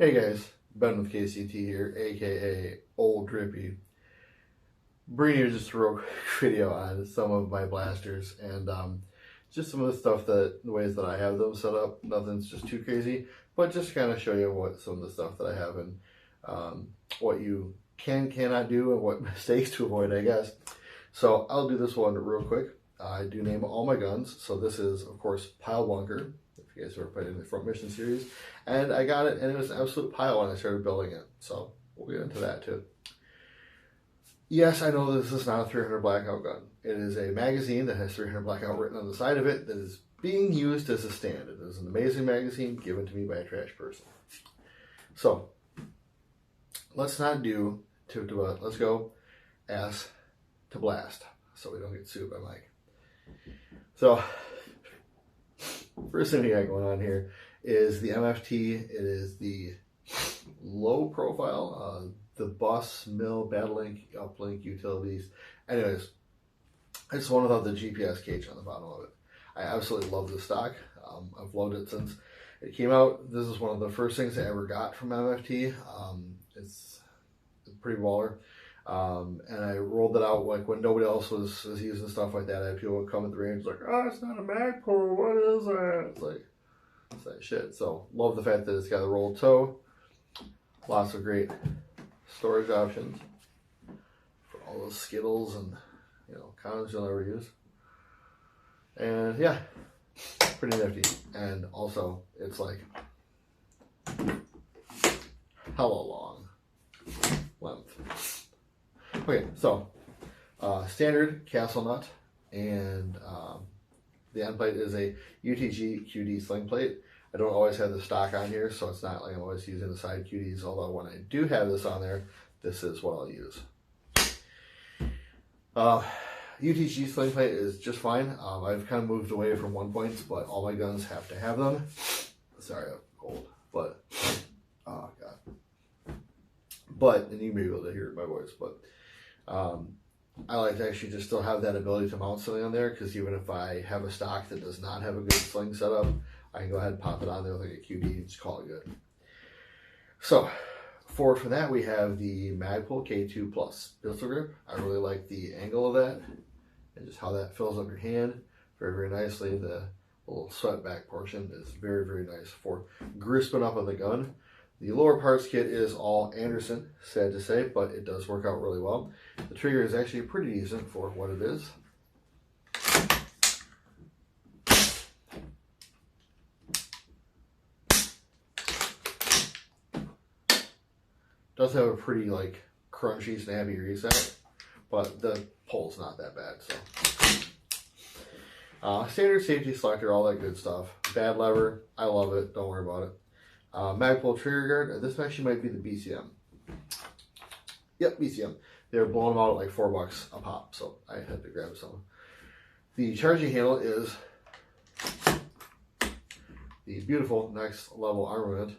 Hey guys, Ben with KCT here, aka Old Drippy. Bringing you just a real quick video on some of my blasters and just some of the stuff the ways that I have them set up. Nothing's just too crazy, but just kind of show you what some of the stuff that I have and what you cannot do and what mistakes to avoid, I guess. So I'll do this one real quick. I do name all my guns. So this is, of course, Pilebunker. If you guys ever played in the Front Mission series, and I got it, and it was an absolute pile when I started building it. So we'll get into that too. Yes, I know this is not a 300 blackout gun. It is a magazine that has 300 blackout written on the side of it that is being used as a stand. It is an amazing magazine given to me by a trash person. So let's not do let's go ass to blast so we don't get sued by Mike. So first thing we got going on here is the MFT. It is the low profile, the bus, mill, battlelink, uplink, utilities. Anyways, it's one without the GPS cage on the bottom of it. I absolutely love this stock. I've loved it since it came out. This is one of the first things I ever got from MFT. It's pretty baller. And I rolled it out like when nobody else was using stuff like that. I had people come at the range like, oh, it's not a Magpul, what is that? It's like, it's that shit. So love the fact that it's got a rolled toe. Lots of great storage options for all those Skittles and condoms you'll never use. And yeah, pretty nifty. And also it's like hella long length. Okay, so standard castle nut, and the end plate is a UTG QD sling plate. I don't always have the stock on here, so it's not like I'm always using the side QDs, although when I do have this on there, this is what I'll use. UTG sling plate is just fine. I've kind of moved away from 1 points, but all my guns have to have them. Sorry, I'm cold, but oh god. But, and you may be able to hear my voice, but I like to actually just still have that ability to mount something on there, because even if I have a stock that does not have a good sling setup, I can go ahead and pop it on there with like a QD and just call it good. So for that, we have the Magpul K2 Plus pistol grip. I really like the angle of that and just how that fills up your hand very, very nicely. The little sweat back portion is very, very nice for gripping up on the gun. The lower parts kit is all Anderson, sad to say, but it does work out really well. The trigger is actually pretty decent for what it is. Does have a pretty like crunchy, snappy reset, but the pull's not that bad. So standard safety selector, all that good stuff. Bad lever, I love it. Don't worry about it. Magpul trigger guard. This actually might be the BCM. Yep, BCM. They're blowing them out at like $4 a pop, so I had to grab some. The charging handle is the beautiful Next Level Armament.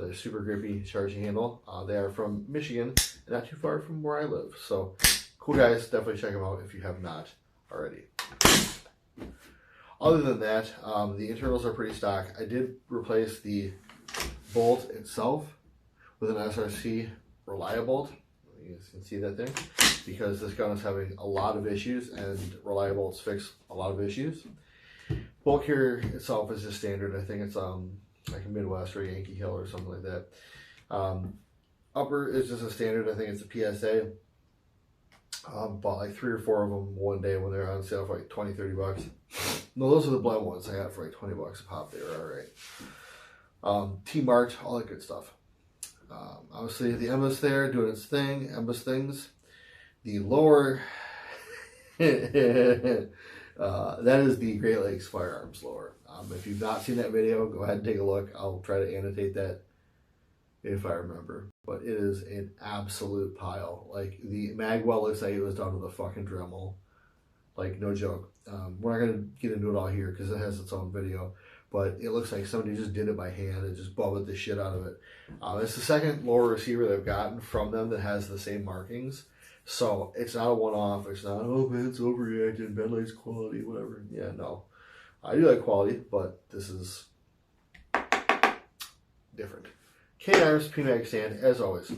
They're super grippy charging handle. They are from Michigan, and not too far from where I live. So cool guys, definitely check them out if you have not already. Other than that, the internals are pretty stock. I did replace the bolt itself with an SRC Reliabolt. You guys can see that there, because this gun is having a lot of issues, and Reliabolts fix a lot of issues. Bolt here itself is just standard. I think it's like a Midwest or a Yankee Hill or something like that. Upper is just a standard. I think it's a PSA. Bought like 3 or 4 of them one day when they were on sale for like $20-$30. No, those are the blend ones I got for like $20 a pop. They were alright. T-marked, all that good stuff. Obviously the Emba's there doing its thing, Emba's things. The lower, that is the Great Lakes Firearms lower. If you've not seen that video, go ahead and take a look. I'll try to annotate that if I remember. But it is an absolute pile. Like, the magwell looks like it was done with a fucking Dremel. Like, no joke. We're not going to get into it all here because it has its own video. But it looks like somebody just did it by hand and just bubbled the shit out of it. It's the second lower receiver they've gotten from them that has the same markings. So it's not a one-off. It's not, oh man, it's overreacted, Bentley's quality, whatever. Yeah, no. I do like quality, but this is different. K-arms, P-mag stand, as always.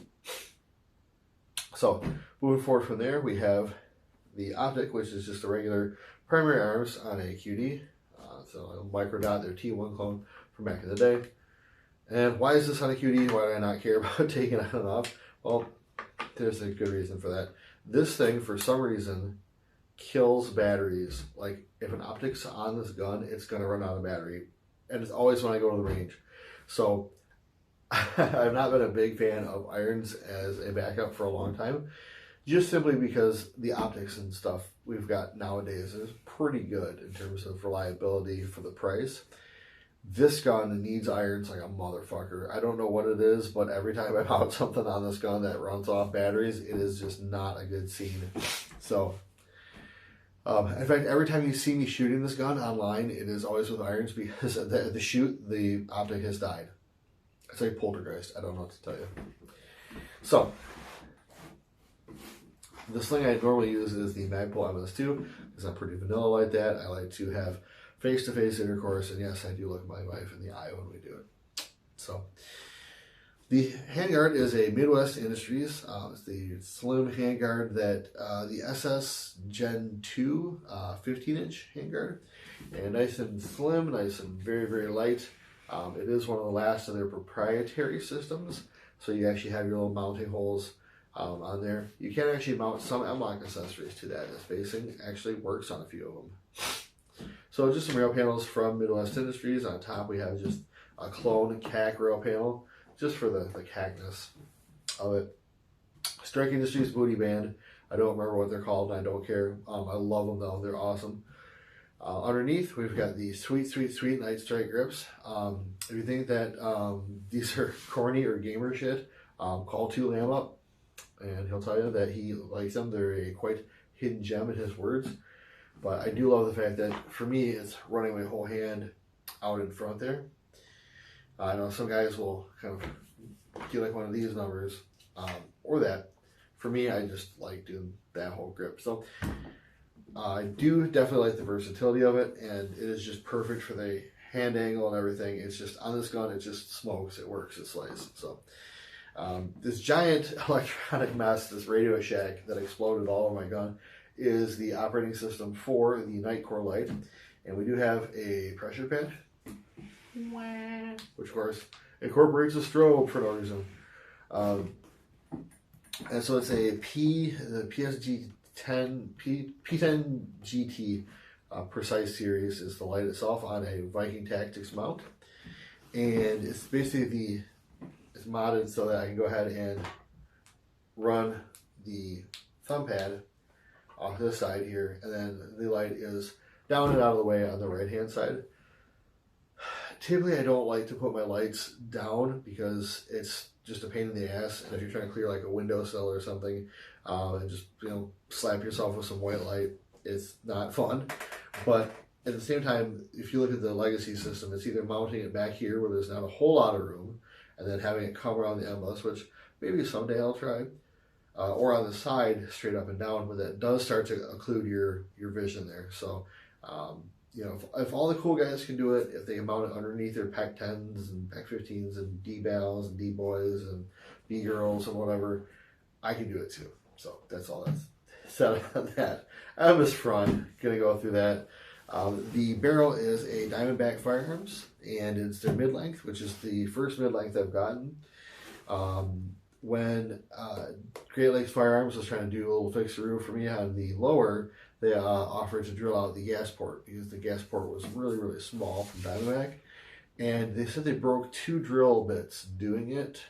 So, moving forward from there, we have the optic, which is just a regular primary arms on a QD. So, a micro dot, their T1 clone from back in the day. And why is this on a QD? Why do I not care about taking it on and off? Well, there's a good reason for that. This thing, for some reason, kills batteries. Like, if an optic's on this gun, it's going to run out of battery. And it's always when I go to the range. So, I've not been a big fan of irons as a backup for a long time. Just simply because the optics and stuff we've got nowadays is pretty good in terms of reliability for the price. This gun needs irons like a motherfucker. I don't know what it is, but every time I mount something on this gun that runs off batteries, it is just not a good scene. So, in fact, every time you see me shooting this gun online, it is always with irons because the shoot, the optic has died. It's like poltergeist. I don't know what to tell you. So, this thing I normally use is the Magpul MS2 because I'm pretty vanilla like that. I like to have face-to-face intercourse, and yes, I do look my wife in the eye when we do it. So, the handguard is a Midwest Industries. It's the slim handguard that the SS Gen 2 15-inch handguard. And nice and slim, nice and very, very light. It is one of the last of their proprietary systems. So you actually have your little mounting holes on there. You can actually mount some M-LOK accessories to that. This basing actually works on a few of them. So just some rail panels from Midwest Industries. On top we have just a clone CAC rail panel, just for the CACness of it. Strike Industries booty band. I don't remember what they're called, and I don't care. I love them though, they're awesome. Underneath, we've got the sweet, sweet, sweet Night Strike grips. If you think that these are corny or gamer shit, call 2 Lamb up, and he'll tell you that he likes them. They're a quite hidden gem in his words. But I do love the fact that, for me, it's running my whole hand out in front there. I know some guys will kind of get like one of these numbers, or that. For me, I just like doing that whole grip. So, I do definitely like the versatility of it, and it is just perfect for the hand angle and everything. It's just, on this gun, it just smokes, it works, it slays. So, this giant electronic mess, this Radio Shack that exploded all over my gun, is the operating system for the Nightcore light. And we do have a pressure pad, which of course incorporates a strobe for no reason. And so it's a the PSG10 P10 GT Precise Series is the light itself on a Viking Tactics mount, and it's basically it's modded so that I can go ahead and run the thumb pad off this side here, and then the light is down and out of the way on the right hand side. Typically I don't like to put my lights down because it's just a pain in the ass, and if you're trying to clear like a windowsill or something and just slap yourself with some white light, it's not fun. But at the same time, if you look at the legacy system, it's either mounting it back here where there's not a whole lot of room and then having it come around the M-bus, which maybe someday I'll try, or on the side straight up and down, but that does start to occlude your vision there. So if all the cool guys can do it, if they can mount it underneath their PEC 10s and PEC 15s and D-Bals and D-Boys and D-Girls and whatever, I can do it too. So that's all that's said on that. I was fun, gonna go through that. The barrel is a Diamondback Firearms, and it's their mid-length, which is the first mid-length I've gotten. When Great Lakes Firearms was trying to do a little fixeroo for me on the lower, they offered to drill out the gas port because the gas port was really, really small from Diamondback. And they said they broke 2 drill bits doing it.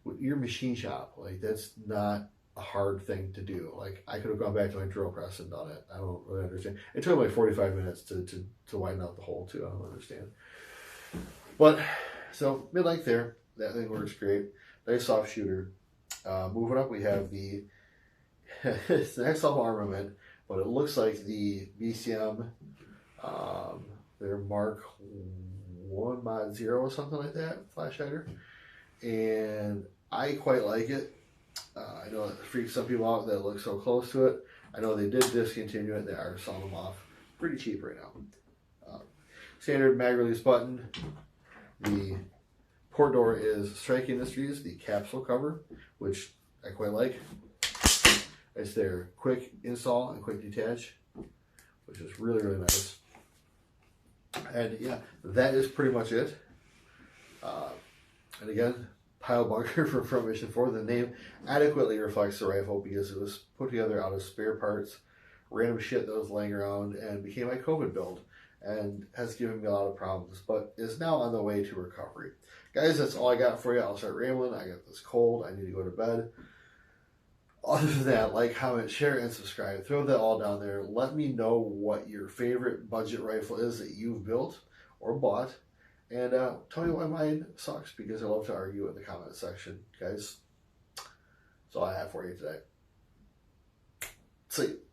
With your machine shop, like, that's not a hard thing to do. Like, I could have gone back to my drill press and done it. I don't really understand. It took like 45 minutes to widen out the hole too. I don't understand. But, so mid-length there. That thing works great. Nice soft shooter. Moving up, we have the it's the next level armament, but it looks like the BCM, their Mark 1 Mod 0 or something like that, flash hider. And I quite like it. I know it freaks some people out that it looks so close to it. I know they did discontinue it. They are selling them off pretty cheap right now. Standard mag release button. The port door is Strike Industries, the capsule cover, which I quite like. It's their quick install and quick detach, which is really, really nice. And yeah, that is pretty much it. And again, Pilebunker from Mission 4. The name adequately reflects the rifle because it was put together out of spare parts, random shit that was laying around, and became my COVID build. And has given me a lot of problems, but is now on the way to recovery. Guys, that's all I got for you. I'll start rambling. I got this cold. I need to go to bed. Other than that, like, comment, share, and subscribe. Throw that all down there. Let me know what your favorite budget rifle is that you've built or bought. And tell me why mine sucks, because I love to argue in the comment section. Guys, that's all I have for you today. See you.